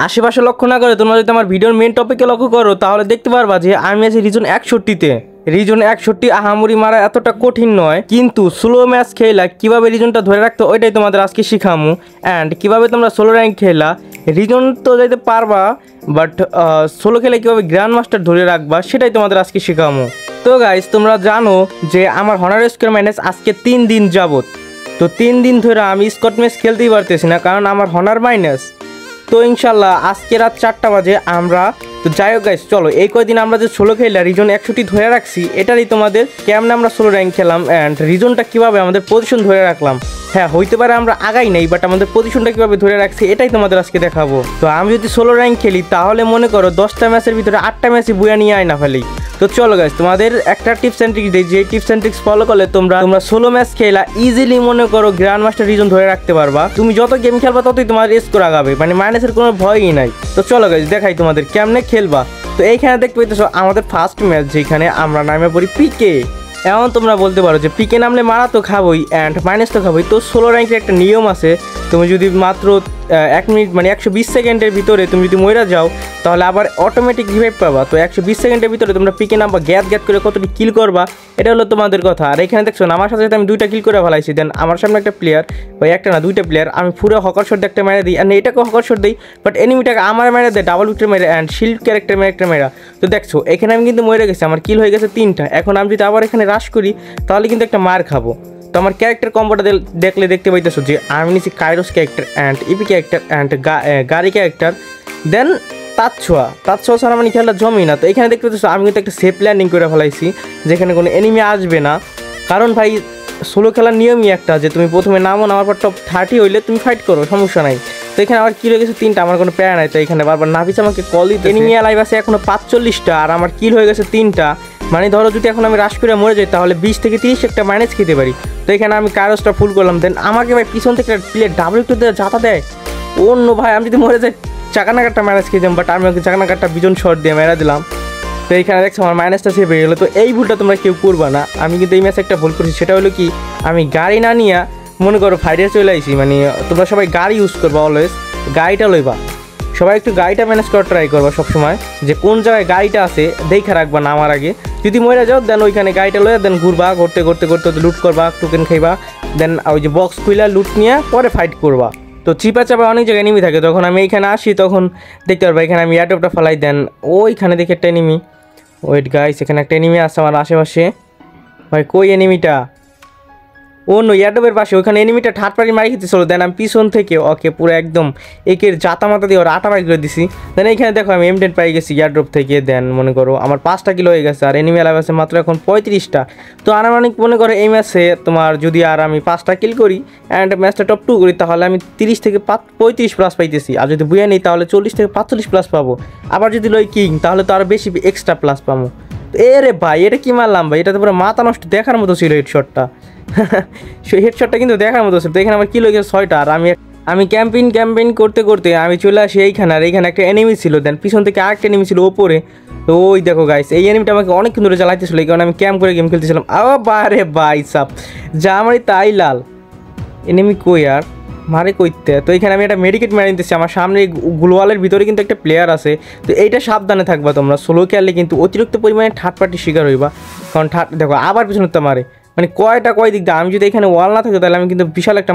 আশেপাশে লক্ষ্য না করে তোমরা যদি আমার ভিডিওর মেন টপিকে লক্ষ্য করো তাহলে দেখতে পারবা যে আমি আছি রিজন 61-তে। রিজন 61 আহামরি মারা এতটা কঠিন নয়, কিন্তু স্লো ম্যাচ খেলা কীভাবে রিজনটা ধরে রাখতে ওইটাই তোমাদের আজকে শিখামু। অ্যান্ড কীভাবে তোমরা সোলো র্যাঙ্ক খেলা রিজন তো যাইতে পারবা, বাট সোলো খেলে কীভাবে গ্র্যান্ড মাস্টার ধরে রাখবা সেটাই তোমাদের আজকে শিখামু। তো গাইস, তোমরা জানো যে আমার হনার স্কোয়ার মাইনাস আজকে 3 দিন যাবত। তো 3 দিন ধরে আমি স্কট ম্যাচ খেলতেই পারতেছি না, কারণ আমার হনার মাইনাস। তো ইনশাল্লাহ আজকে রাত 4টা বাজে আমরা, তো যাই হোক গাইস, চলো এই কয়দিন আমরা যে সোলো খেলা রিজন 61 ধরে রাখছি এটারই তোমাদের কেমনে আমরা সোলো র্যাঙ্ক খেলাম অ্যান্ড রিজনটা কীভাবে আমাদের পজিশন ধরে রাখলাম। হ্যাঁ, হইতে পারে আমরা আগাই নাই, বাট আমাদের পজিশনটা কীভাবে ধরে রাখছি এটাই তোমাদের আজকে দেখাবো। তো আমি যদি সোলো র্যাঙ্ক খেলি তাহলে মনে করো 10টা ম্যাচের ভিতরে 8টা ম্যাচই বুয়া নিয়ে আয় না ফেলি। তো চলো গাইস, তোমাদের একটা টিপস অ্যান্ড ট্রিক্স দিই, যে টিপস অ্যান্ড ট্রিক্স ফলো করলে তোমরা সোলো ম্যাচ খেলা ইজিলি মনে করো গ্র্যান্ড মাস্টার রিজন ধরে রাখতে পারবা। তুমি যত গেম খেলবা ততই তোমার স্কোর আগাবে, মানে মাইনাসের কোনো ভয়ই নাই। তো চলো গাইস, দেখাই তোমাদের কেমনে খেলবা। তো এইখানে দেখতে পাইতেছো আমাদের ফার্স্ট ম্যাচ, যেখানে আমরা নামে পড়ি পিকে। এমন তোমরা বলতে পারো যে পিকে নামলে মারা তো খাবোই অ্যান্ড মাইনাস তো খাবোই। তো সোলো র্যাঙ্কের একটা নিয়ম আছে, তুমি যদি মাত্র 1 মিনিট মানে 120 সেকেন্ডের ভিতরে তুমি যদি মরে যাও তাহলে আবার অটোমেটিক রিভাইভ পাবা। তো 120 সেকেন্ডের ভিতরে তোমরা পিকে নামবা, গ্যাত করে কতটি কিল করবা এটা হলো তোমাদের কথা। আর এখানে দেখছো আমার সাথে সাথে আমি 2টা কিল করে ফেলাইছি। দেন আমার সামনে একটা প্লেয়ার, ওই একটা না 2টা প্লেয়ার, আমি পুরো হকার শট একটা মেরে দিই অ্যান্ড এটাকেও হকার শট দিই, বাট এনিমিটাকে আমার মেরে দেয় ডাবল উইকেট মেরে অ্যান্ড শিল্ড ক্যারেক্টার মেরা। তো দেখছো এখানে আমি কিন্তু মরে গেছি, আমার কিল হয়ে গেছে 3টা। এখন আমি যদি আবার এখানে রাশ করি তাহলে কিন্তু একটা মার খাবো। তো আমার ক্যারেক্টার কম্বোটা দেখলে দেখতে পাইতেছো যে আমি নিচ্ছি Kairos character and EP character and গাড়ি ক্যারেক্টার, দেন তাৎছোয়া ছাড়া মানে খেলাটা জমেই না। তো এখানে দেখতে পাচ্ছ আমি কিন্তু একটা সেফ ল্যান্ডিং করে ফেলাইছি, যেখানে কোনো এনিমি আসবে না। কারণ ভাই সোলো খেলার নিয়মই একটা, যে তুমি প্রথমে নামার পর টপ 30 হইলে তুমি ফাইট করো, সমস্যা নাই। তো এখানে আমার কিল হয়ে গেছে 3টা, আমার কোনো প্যারা নাই। তো এখানে বারবার নাফিস আমাকে কল দিতে, এনিমি লাইভ আছে এখনো 45টা আর আমার কিল হয়ে গেছে 3টা। মানে ধরো যদি এখন আমি রাশ করে মরে যাই তাহলে 20 থেকে 30 একটা মাইনাস খেতে পারি। তো এখানে আমি কারোসটা ফুল করলাম, দেন আমাকে ভাই পিছন থেকে প্লেয়ার ডাবল একটু যাতা দেয়। অন্য ভাই আমি যদি মরে যাই চাকানাকারটা মাইনাস খেয়ে যাম, বাট আমি ওকে চাকানাকারটা বিজন শট দিয়ে মেরা দিলাম। তো এইখানে দেখছো আমার মাইনাসটা সেভ হয়ে গেলো। তো এই ভুলটা তোমরা কেউ করবা না। আমি কিন্তু এই ম্যাচে একটা ভুল করেছি, সেটা হলো কি আমি গাড়ি না নিয়ে মনে করো ফাইডে চলে আইছি। মানে তোমরা সবাই গাড়ি ইউজ করবা, অলওয়েজ গাড়িটা লইবা, সবাই একটু গাড়িটা ম্যানেজ করার ট্রাই করবা সবসময়, যে কোন জায়গায় গাড়িটা আছে দেখে রাখবা না আমার আগে। যদি মরে যাও দেন ওইখানে গাড়িটা লইয়া দেন ঘুরবা, ঘুরতে লুট করবা, টোকেন খাইবা, দেন ওই যে বক্স খুইলা লুট নিয়ে পরে ফাইট করবা। তো চিপা চাপা অনেক জায়গায় এনিমি থাকে, তখন আমি এইখানে আসি তখন দেখতে পারবা এখানে আমি এয়ারড্রপটা ফেলাই, দেন ওইখানে দেখে একটা এনিমি। ওয়েট গাইস, এখানে একটা এনিমি আছে আমার আশেপাশে। ভাই কই এনিমিটা? অন্য এয়ারড্রপের পাশে, ওখানে এনিমিটা ঠাট পাড়ি মারি খেতেছিল। দেন আমি পিছন থেকে ওকে পুরো একদম একের জাতা মাথা দিয়ে ওরা 8টা বাই করে দিছি। দেন এইখানে দেখো আমি M10 পাই গেছি এয়ারড্রপ থেকে। দেন মনে করো আমার 5টা কিলো হয়ে গেছে আর এনিমি লাইভ আছে মাত্র এখন 35টা। তো আনুমানিক মনে করো এই ম্যাচে তোমার যদি আর আমি 5টা কিল করি অ্যান্ড ম্যাচটা টপ 2 করি তাহলে আমি 30 থেকে 35 প্লাস পাইতেছি। আর যদি বুয়া নিই তাহলে 40 থেকে 45 প্লাস পাবো। আবার যদি লই কিং তাহলে তো আরও বেশি এক্সট্রা প্লাস পাবো। রে ভাই এটা কি মারলাম ভাই, এটা তো পুরো মাথা নষ্ট, দেখার মতো ছিল হেডশটটা। সেই হেডশটটা কিন্তু দেখার মতো ছিল। তো এখানে আমার কিল হয়ে গেছে 6টা। আর আমি ক্যাম্পেইন করতে আমি চলে আসি এইখানে, আর এইখানে একটা এনিমি ছিল। দেন পিছন থেকে আরেকটা এনিমি ছিল ওপরে। তো ওই দেখো গাইস, এই এনিমিটা আমাকে অনেকক্ষণ ধরে জ্বালাইতেছিল, এই কারণে আমি ক্যাম্প করে গেম খেলতেছিলাম। বারে ভাই সাপ যা আমারই তাই লাল এনিমি কই আর মারে কইতে। তো এখানে আমি একটা মেডিকেট মেরে নিতেছি, আমার সামনে গ্লোয়ালের ভিতরে কিন্তু একটা প্লেয়ার আছে। তো এইটা সাবধানে থাকবা তোমরা, সোলো খেললে কিন্তু অতিরিক্ত পরিমাণে থার্ড পার্টির শিকার হইবা। কারণ দেখো আবার পিছনে তো মারে, মানে কয় দিক দিয়ে। আমি যদি এখানে ওয়াল না থাকতো তাহলে আমি কিন্তু বিশাল একটা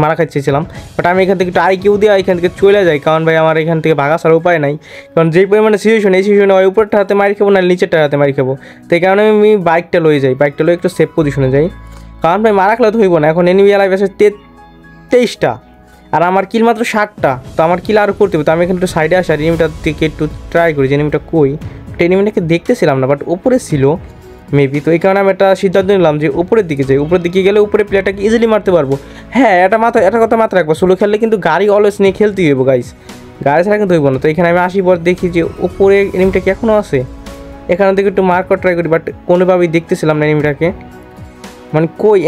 মারা খাচ্ছিলাম, বাট আমি এখান থেকে একটু কেউ দিয়ে এখান থেকে চলে যাই, কারণ ভাই আমার এখান থেকে ভাগা ছাড়া উপায় নাই। কারণ যেই পরিমাণে সিচুয়েশন, এই সিচুয়েশনে ওই উপরটা হাতে মারি খাবো না নিচেরটা হাতে মারি খাবো। তো এই কারণে আমি বাইকটা লয়ে যাই, বাইকটা লয়ে একটু সেফ পজিশনে যাই, কারণ ভাই মারা খেলা তো হইব না। এখন এনিমি লাইভ আছে 23টা আর আমার কিল মাত্র 60টা। তো আমার কিল আরও করতে হবে। তো আমি এখানে একটু সাইডে আসি আর এনিমিটার দিকে একটু ট্রাই করি যে এনিমিটা কই। এনিমিটাকে দেখতেছিলাম না, বাট উপরে ছিল মেবি। তো এই কারণে আমি একটা সিদ্ধান্ত নিলাম যে উপরের দিকে যাই। উপরের দিকে গেলে উপরে প্লেয়ারটাকে ইজিলি মারতে পারবো। হ্যাঁ, এটা কথা মাথায় রাখবো, সোলো খেললে কিন্তু গাড়ি অলওয়েজ নিয়ে খেলতেই হইব গাইস, গাড়ি ছাড়া কিন্তু হইব না। তো এখানে আমি আসি পর দেখি যে উপরে এনিমিটা কি এখনও আছে। এখানে থেকে একটু মার্ক করা ট্রাই করি, বাট কোনোভাবেই দেখতেছিলাম না এনিমিটাকে। মানে কই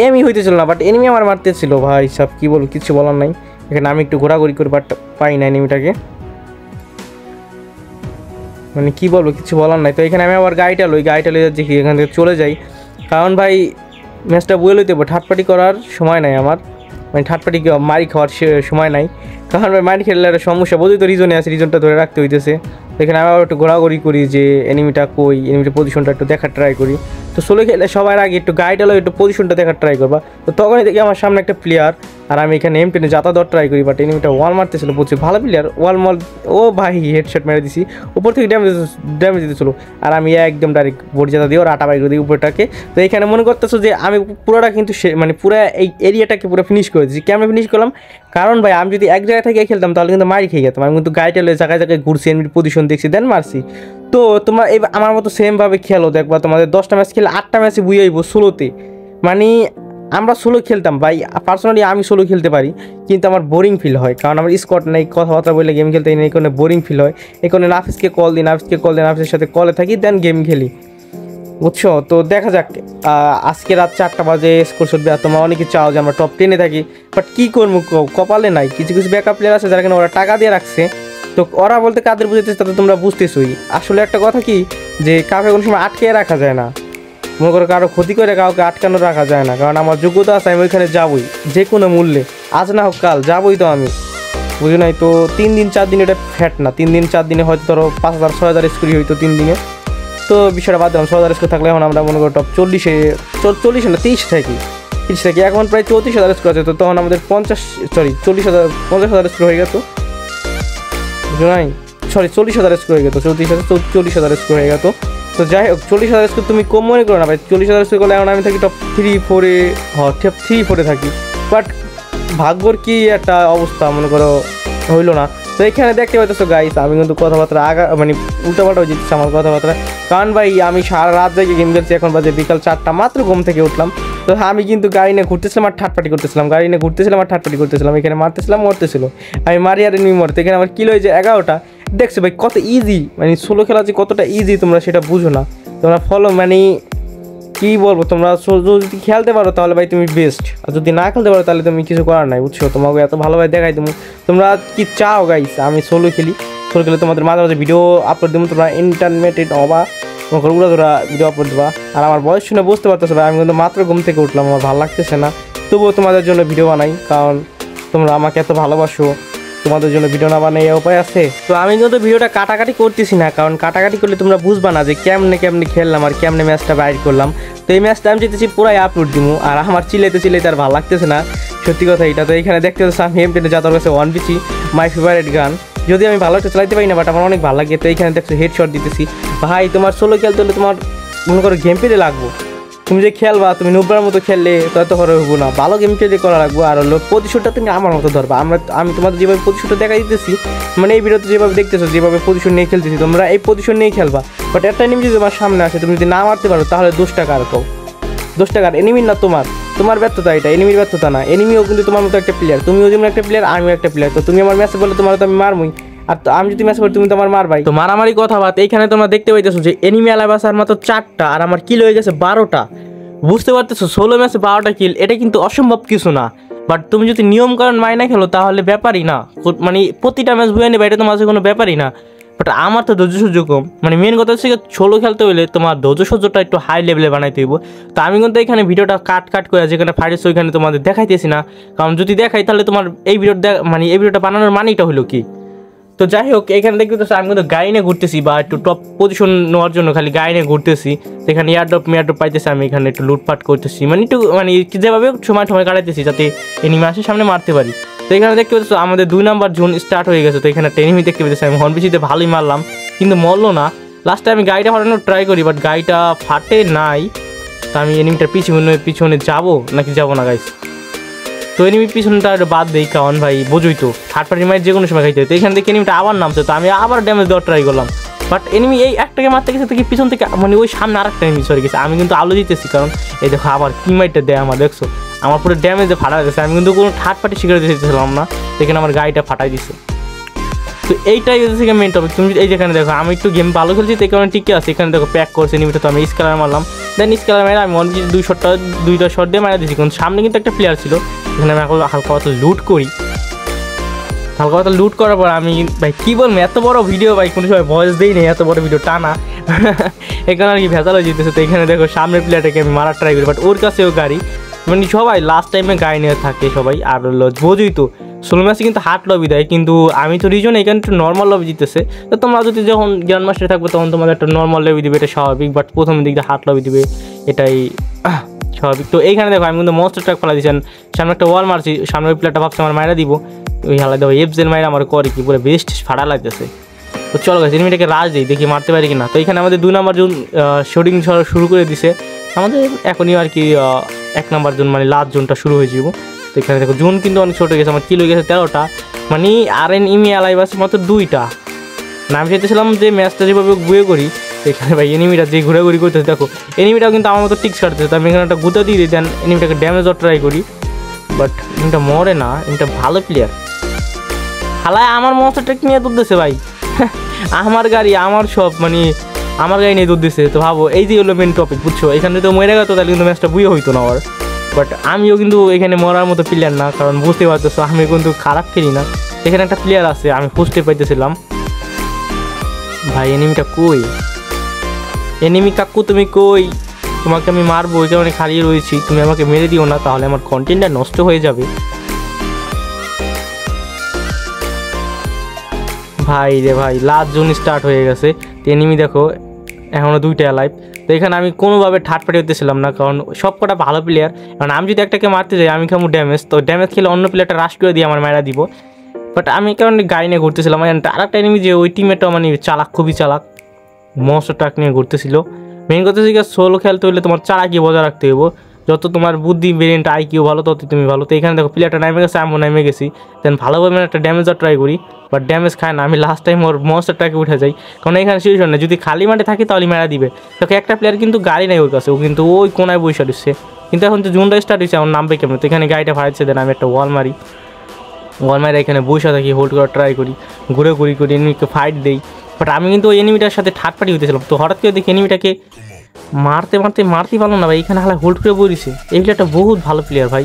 এমই হইতেছিল না, বাট এনিমি আমার মারতেছিল ভাই সব, কী বলবো কিছু বলার নাই। এখানে আমি একটু ঘোরাঘুরি করি, বাট পাই না এনিমিটাকে, মানে কী বলবো কিছু বলার নাই। তো এখানে আমি আবার গাড়িটা লই যাচ্ছি, এখান থেকে চলে যাই, কারণ ভাই ম্যাচটা বয়ে লইতে হবে। থার্ড পার্টি করার সময় নাই আমার, মানে থার্ড পার্টি মারি খাওয়ার সময় নাই। কারণ তখন ভাই মাইন্ড খেললে একটা সমস্যা, বোঝই তো রিজনে আছে, রিজনটা ধরে রাখতে হইতেছে। এখানে আবার একটু ঘোরাঘুরি করি যে এনিমিটা কই, এনিমিটার পজিশনটা একটু দেখার ট্রাই করি। তো সোলো খেলে সবার আগে একটু গাইড হলো একটু পজিশনটা দেখার ট্রাই করবা। তো তখনই দেখি আমার সামনে একটা প্লেয়ার, আর আমি এখানে M10 যাতা দেওয়ার ট্রাই করি, বাট এনিমিটা ওয়াল মারতেছিল, বলছি ভালো প্লেয়ার ওয়াল মল, ও ভাই হেডশট মেরে দিছি, উপর থেকে ড্যামেজ দিতেছিল, আর আমি একদম ডাইরেক্ট বডি যাতা দিয়ে ওর আটা বাই করে দিই উপরটাকে। তো এখানে মনে করতেছো যে আমি পুরোটা কিন্তু মানে পুরো এই এরিয়াটাকে পুরো ফিনিশ করে দিচ্ছি। কেমন ফিনিশ করলাম, কারণ ভাই আমি যদি এক জায়গা থেকে খেলতাম তাহলে কিন্তু মারি খেয়ে যেতাম। আমি কিন্তু গাইডে জায়গায় জায়গায় ঘুরছি, এমনি পজিশন দেখছি, দেন মারছি। তো তোমরা এই আমার মতো সেমভাবে খেলো, দেখবা তোমাদের 10টা ম্যাচ খেলে 8টা ম্যাচে বুঝে আইবো সোলোতে। মানে আমরা সোলো খেলতাম ভাই, পার্সোনালি আমি সোলো খেলতে পারি, কিন্তু আমার বোরিং ফিল হয়, কারণ আমার স্কোয়াড নেই, কথাবার্তা বলে গেম খেলতে নেই, কোনো বোরিং ফিল হয়। এখানে নাফিসকে কল দিই, নাফিসের সাথে কলে থাকি, দেন গেম খেলি, বুঝছো। তো দেখা যাক, আজকে রাত 4টা বাজে স্কোর শুটবে, আর তোমরা অনেকে চাও যে আমরা টপ 10-এ থাকি, বাট কী করবো, কপালে নাই। কিছু কিছু ব্যাকআপ প্লেয়ার আছে যারা কিনা ওরা টাকা দিয়ে রাখছে, তো ওরা বলতে কাদের বুঝেছে তাতে তোমরা বুঝতেছই। আসলে একটা কথা কি, যে কাউকে কোনো সময় আটকে রাখা যায় না, মনে করো কারো ক্ষতি করে কাউকে আটকানো রাখা যায় না, কারণ আমার যোগ্যতা আছে, আমি ওইখানে যাবই যে কোনো মূল্যে, আজ না হোক কাল যাবই তো আমি, বুঝো নাই। তো 3 দিন 4 দিন এটা ফ্যাট না, 3 দিন 4 দিনে হয়তো ধরো 5000 6000 স্কোরই হইতো 3 দিনে। তো বিষয়টা বাদ দিলাম, 6000 স্কোর থাকলে এখন আমরা মনে করো টপ 40-এ না 30 থাকি, এখন প্রায় 34,000 স্কোর আছে। তো তখন আমাদের 50,000 স্কোর হয়ে গেত, বুঝো নাই, 40,000 স্কোর হয়ে গেত, 40,000 স্কোর হয়ে গেত। তো যাই হোক, 40,000 স্কোর তুমি কম মনে করো না ভাই, 40,000 স্কোর করলে এখন আমি থাকি টপ 3-4-এ থাকি, বাট ভাগ্যর কি একটা অবস্থা মনে করো হইলো না। তো এখানে দেখতে পাইতেছো গাইস, আমি কিন্তু কথাবার্তা মানে উল্টাপাল্টা হয়ে যেতেছে আমার কথাবার্তা, কারণ ভাই আমি সারা রাত জায়গায় গেম খেলছি, এখন বাজে বিকাল 4টা, মাত্র ঘুম থেকে উঠলাম। তো আমি কিন্তু গাড়ি নিয়ে ঘুরতেছিলাম আর ঠাটপাটি করতেছিলাম, এখানে মারতেছিলাম, মরতেছিল, আমি মারি আর এনিমি মরতে। এখানে আমার কিলো হয়েছে 11টা। দেখছো ভাই কত ইজি, মানে সোলো খেলা যে কতটা ইজি তোমরা সেটা বুঝো না, তোমরা ফলো মানে কী বলবো, তোমরা যদি খেলতে পারো তাহলে ভাই তুমি বেস্ট, আর যদি না খেলতে পারো তাহলে তুমি কিছু করার নাই, বুঝছো। তোমাকে এত ভালোভাবে দেখাই দেবো, তোমরা কি চাও গাইস আমি সোলো খেলে তোমাদের মাঝে মাঝে ভিডিও আপলোড দেবো, তোমরা ইন্টারনেটেড হবা, তোমাকে উড়া ধরা ভিডিও আপলোড দেবা। আর আমার বয়স শুনে বুঝতে পারতেছো ভাই, আমি কিন্তু মাত্র ঘুম থেকে উঠলাম, আমার ভালো লাগতেছে না, তবুও তোমাদের জন্য ভিডিও বানাই, কারণ তোমরা আমাকে এত ভালোবাসো, তোমাদের জন্য ভিডিও না বানাই উপায় আছে। তো আমি কিন্তু ভিডিওটা কাটাকাটি করতেছি না, কারণ কাটাকাটি করলে তোমরা বুঝবা না যে কেমনে খেললাম আর কেমনে ম্যাচটা বাইর করলাম। তো এই ম্যাচটা আমি যেতেছি পুরাই আপলোড দিব, আর আমার চিলাইতে আর ভালো লাগতেছে না, সত্যি কথা এটা। তো এখানে দেখতে পাচ্ছি আমি M10 যাতার কাছে 1BC মাই ফেভারিট গান, যদি আমি ভালো একটা চালাইতে পারি না, বাট আমার অনেক ভালো লাগে। তো এইখানে দেখছো হেডশট দিতেছি ভাই, তোমার সোলো খেলতে হলে তোমার মনে করো গেম প্লে লাগবো, তুমি যে খেলবা তুমি নুবরার মতো খেললে তত করে হবো না, ভালো গেম প্লে করা লাগবো। আর হলো প্রতিশোধটা তুমি আমার মতো ধরবা, আমি তোমাদের যেভাবে প্রতিশোধটা দেখা দিতেছি, মানে এই ভিডিওতে যেভাবে দেখতেছো যেভাবে পজিশন নিয়ে খেলতেছি, তোমরা এই পজিশন নিয়ে খেলবা। বাট একটা এনিমি যদি তোমার সামনে আসে, তুমি যদি না মারতে পারো তাহলে 10 টাকার কও, 10 টাকার এনিমির না তোমার ব্যর্থতা, এটা এনিমির ব্যর্থতা না। এনিমিও কিন্তু তোমার মতো একটা প্লেয়ার, তুমিও যেমন একটা প্লেয়ার, আমিও একটা প্লেয়ার। তো তুমি আমার ম্যাচে বলে তোমার তো আমি মারমই, আর তো আমি যদি ম্যাচ করি তুমি তো আমার মারবাই। তো মারামারি কথা বাদ, এইখানে তোমরা দেখতে পাইতেছো যে এনিমি আলাবাস আর মাত্র 4টা, আর আমার কিল হয়ে গেছে 12টা। বুঝতে পারতেছো, 16 ম্যাচে 12টা কিল, এটা কিন্তু অসম্ভব কিছু না, বাট তুমি যদি নিয়মকানুন মাইনা খেলো তাহলে ব্যাপারই না, মানে প্রতিটা ম্যাচ বুঝে নেবে, এটা তোমার কাছে কোনো ব্যাপারই না। বাট আমার তো ধৈর্য সহ্য কম, মানে মেন কথা হচ্ছে সোলো খেলতে হলে তোমার ধৈর্য সহ্যটা একটু হাই লেভেলে বানাইতে হইব। তো আমি কিন্তু এখানে ভিডিওটা কাট করে যেখানে ফাইটেছে ওইখানে তোমাদের দেখাইতেছি না, কারণ যদি দেখাই তাহলে তোমার এই ভিডিওটা বানানোর মানেটা হলো কি। তো যাই হোক, এখানে দেখতে পাচ্ছি আমি কিন্তু গাড়ি নিয়ে ঘুরতেছি, বা একটু টপ পজিশন নেওয়ার জন্য খালি গাড়ি নিয়ে ঘুরতেছি। সেখানে এয়ারড্রপ পাইতেছি, আমি এখানে একটু লুটপাট করতেছি, মানে একটু মানে যেভাবে সময় কাটাইতেছি যাতে এনিমি আসে সামনে মারতে পারি। তো এখানে দেখতে পাচ্ছ আমাদের 2 নাম্বার জোন স্টার্ট হয়ে গেছে। তো এখানে একটা এনিমি দেখতে পেতেছি, আমি 1BCতে ভালোই মারলাম, কিন্তু মরলো না। লাস্টে আমি গাড়িটা ফাটানোর ট্রাই করি, বাট গাড়িটা ফাটে নাই। তো আমি এনিমিটার পিছনে যাবো নাকি যাবো না গাইস। তো এনিমি পিছনটা বাদ দেই, কারণ ভাই বোঝই তো থার্ড পার্টি মাইট যে কোনো সময় খাইতে হয়। তো এখান থেকে এনিমিটা আবার নামছে, তো আমি আবার ড্যামেজ দেওয়ার ট্রাই করলাম, বাট এনিমি এই একটাকে মারতে গেছে থেকে পিছন থেকে, মানে ওই সামনে আরেকটা এনিমি সরে গেছে। আমি কিন্তু আলো দিতেছি, কারণ এই দেখো আবার কি মাইটটা দেয় আমার, দেখছো আমার পুরো ড্যামেজে ফাটা গেছে। আমি কিন্তু কোনো থার্ড পার্টি শিকার দিতেছিলাম না, এখানে আমার গাড়িটা ফাটাই দিছে। তো এইটাই হচ্ছে মেন টপিক। তুমি এই যেখানে দেখো আমি একটু গেম ভালো খেলছি, তো এখানে টিকে আছে, এখানে দেখো প্যাক করছে এনিমিটা। তো আমি স্কেলার মারলাম, দেন স্কেলার মেরে আমি 1BC 2 শট দিয়ে মারা দিয়েছি, কারণ সামনে কিন্তু একটা প্লেয়ার ছিল। এখানে আমি এখন হালকা পাতলা লুট করার পর আমি ভাই কী বলবো, এত বড় ভিডিও ভাই কোনো সময় ভয়েস দিই নেই, এত বড় ভিডিও টানা এখানে আর কি ভেজাল হয়ে যেতেছে। তো এখানে দেখো সামনের প্লেয়ারটাকে আমি মারার ট্রাই করি, বাট ওর কাছেও গাড়ি, মানে সবাই লাস্ট টাইমে গাড়ি নিয়ে থাকে সবাই। আর হলো বোঝই তো সোলো ম্যাচে কিন্তু হার্ড লবি দেয়, কিন্তু আমি তো রিজন এখানে একটু নর্মাল লবি জিতেছে। তো তোমরা যদি যখন গ্র্যান্ড মাস্টারে থাকবে তখন তোমাদের একটা নর্মাল লবি দিবে, এটা স্বাভাবিক, বাট প্রথম দিক দিয়ে হার্ড লবি দিবে, এটাই স্বাভাবিক। তো এইখানে দেখো আমি কিন্তু মনস্টার ট্রাক ফেলা দিয়েছেন, সামনে একটা ওয়াল মারছি, সামনে ওই প্লেয়ারটা ভাবছে আমার মায়েরা দিব, ওই হালা দেখো এফজেল মায়েরা আমার করে কি পুরো বেস্ট ফাড়া লাগতেছে। তো চলো গাইস এনিমিটাকে রাজ দিই, দেখি মারতে পারি কিনা। তো এখানে আমাদের 2 নাম্বার জোন শুটিং শুরু করে দিছে, আমাদের এখনই আর কি 1 নাম্বার জোন মানে লাস্ট জোনটা শুরু হয়ে যাব। তো এখানে দেখো জোন কিন্তু অনেক ছোটো গেছে, আমার কিল হয়ে গেছে 13টা, মানে RNME অ্যালাইভ আছে মাত্র 2টা। না আমি চাইতেছিলাম যে ম্যাচটা যেভাবে গুয়ে করি, এখানে ভাই এনিমিটা যে ঘোরাঘুরি করতেছে দেখো, এনিমিটাও কিন্তু আমার মতো টিক্স কাটতেছে। তো আমি এখানে একটা গুঁতা দিয়ে দিই, দেন এনিমিটাকে ড্যামেজও ট্রাই করি, বাট এনিমিটা মরে না, এনিমিটা ভালো প্লেয়ার। হালায় আমার মনস্টারটা নিয়ে তুলতেছে ভাই, আমার গাড়ি আমার সব, মানে আমার গাড়ি নিয়ে দিচ্ছে। তো ভাবো এই যে হলো মেন টপিক, বুঝছো, এখানে তো মরে গেতো তাহলে কিন্তু ম্যাচটা বুয়ে হইতো না আর। বাট আমিও কিন্তু এখানে মরার মতো প্লেয়ার না, কারণ বুঝতে পারতেছো আমি কিন্তু খারাপ খেলি না। এখানে একটা প্লেয়ার আছে, আমি বুঝতে পাইতেছিলাম। ভাই এনিমিটা কই, এনিমি কাকু তুমি কই, তোমাকে আমি মারবো, ওই কারণে খালিয়ে রয়েছি, তুমি আমাকে মেরে দিও না, তাহলে আমার কন্টেন্টটা নষ্ট হয়ে যাবে। ভাই রে ভাই লাস্ট জোন স্টার্ট হয়ে গেছে, এনিমি দেখো এখনও 2টা অ্যালাইভ। তো এখানে আমি কোনোভাবে ঠাট পাটি হতেছিলাম না, কারণ সব কটা ভালো প্লেয়ার, কারণ আমি যদি একটাকে মারতে যাই আমি খামু ড্যামেজ, তো ড্যামেজ খেলে অন্য প্লেয়ারটা রাশ করে দিয়ে আমার মায়েরা দিব। বাট আমি কারণ গাড়ি নিয়ে ঘুরতেছিলাম, মানে আরেকটা এনিমি যে ওই টিমেটা মানে চালাক, খুবই চালাক, মনস্টার ট্রাক নিয়ে ঘুরতেছিল। মেইন কথা হচ্ছে সোলো খেলতে হলে তোমার চালাকি বজায় রাখতে হবে, যত তোমার বুদ্ধি ব্রেনটা IQ ভালো তত তুমি ভালো। তো এখানে দেখো প্লেয়ারটা নামে গেছে, আমিও নামে গেছি, দেন ভালোভাবে আমি একটা ড্যামেজও ট্রাই করি, বাট ড্যামেজ খায় না। আমি লাস্ট টাইম ওর মনস্টার ট্রাকে উঠে যাই, কারণ এখানে সিচুয়েশন না, যদি খালি মাঠে থাকে তাহলে মেরা দিবে। তোকে একটা প্লেয়ার কিন্তু গাড়ি নেই ওর কাছে, ও কিন্তু ওই কোনায় বসে দিচ্ছে, কিন্তু এখন তো জোনটা স্টার্ট হয়েছে, আমার নামবে কেমন। তো এখানে গাড়িটা ফাড়াচ্ছে, দেন আমি একটা ওয়াল মারি, ওয়াল মারি এখানে বসে থাকি, হোল্ড করার ট্রাই করি, ঘুরে ঘুরি করি, এনিমিকে ফাইট দেই। বাট আমি কিন্তু ওই এনিমিটার সাথে ঠাট পাটি হতেছিলাম, তো হঠাৎ করে দেখি এনিমিটাকে মারতেই পারলো না ভাই, এখানে হালা হোল্ড করে বসেছে। এই প্লেয়ারটা বহুত ভালো প্লেয়ার ভাই।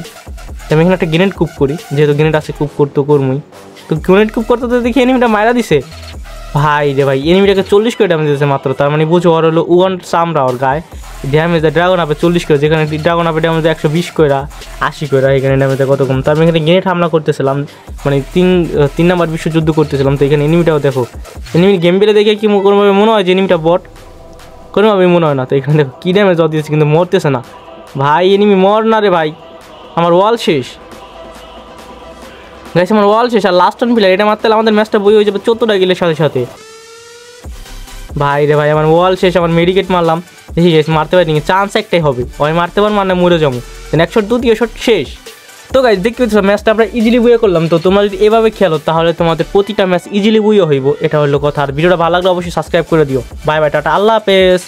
আমি এখানে একটা গ্রেনেড কুপ করি, যেহেতু গ্রেনেড আছে কুপ করতে করমই, তো গ্রেনেড কুপ করতে তো দেখি এনিমিটা মারা দিছে। ভাই রে ভাই এনিমিটাকে 40 করে ড্যামেজ দিয়েছে মাত্র, তার মানে বুঝো ওর হলো 1 চামড়া ওর গায়ে ড্যামেজ দেয়। ড্রাগন আপে 40 করে, যেখানে ড্রাগন আপে ড্যামেজ 120 করে 80 করে, এখানে ড্যামেজটা কত কম। তার আমি এখানে গ্রেনেড হামলা করতেছিলাম, মানে 3 নাম্বার বিশ্বযুদ্ধ করতেছিলাম। তো এখানে এনিমিটাও দেখো, এনিমি গেম বেলে দেখে কি কোনোভাবে মনে হয় যে এনিমিটা বট, কোনোভাবে মনে হয় না। তো এখানে দেখো কী ড্যামেজ দিয়েছে, কিন্তু মরতেছে না ভাই, এনিমি মর না রে ভাই, আমার ওয়াল শেষ গাইস, আমার ওয়াল শেষ। আর লাস্ট 1 প্লেয়ার, এটা মারতে আমাদের ম্যাচটা বই হয়ে যাবে 14টা কিলের সাথে সাথে। ভাই রে ভাই আমার ওয়াল শেষ, আমার মেডিকেট মারলাম, দেখি গেছি মারতে পারিনি, চান্স একটাই হবে, ওই মারতে পার মানে মরে যাবো, 1 শট 2 শট শেষ। তো গাইস দেখতে পাচ্ছ ম্যাচটা আমরা ইজিলি বুয়ে করলাম। তো তোমরা যদি এভাবে খেলো তাহলে তোমাদের প্রতিটা ম্যাচ ইজিলি বুয়ে হইব, এটা হলো কথা। আর ভিডিওটা ভালো লাগলে অবশ্যই সাবস্ক্রাইব করে দিও। বাই বাই, টাটা, আল্লাহ হাফেজ।